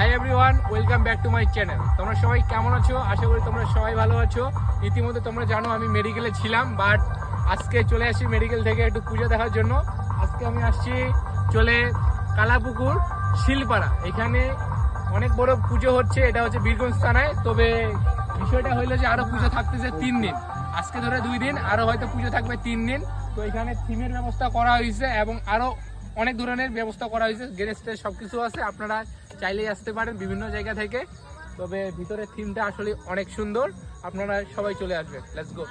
Hi everyone, welcome back to my channel. তোমরা সবাই কেমন আছো? আশা করি তোমরা সবাই ভালো আছো। ইতিমধ্যে তোমরা জানো আমি মেডিকেলে ছিলাম, বাট আজকে চলে আসি মেডিকেল থেকে একটু পুজো দেখার জন্য। আজকে আমি আসছি চলে কালাপুকুর শিলপাড়া। এখানে অনেক বড় পুজো হচ্ছে, এটা হচ্ছে বীরগঞ্জ থানায়। তবে বিষয়টা হইলো যে আরো পুজো থাকতেছে 3 দিন, আজকে ধরে 2 দিন, আরো হয়তো পুজো থাকবে 3 দিন। তো এখানে থিমের ব্যবস্থা করা হয়েছে এবং আরো অনেক ধরনের ব্যবস্থা করা হয়েছে, গেস্ট সবকিছু আছে, আপনারা চাইলেই আসতে পারেন বিভিন্ন জায়গা থেকে। তবে ভিতরের থিমটা আসলে অনেক সুন্দর, আপনারা সবাই চলে আসবেন। Let's go.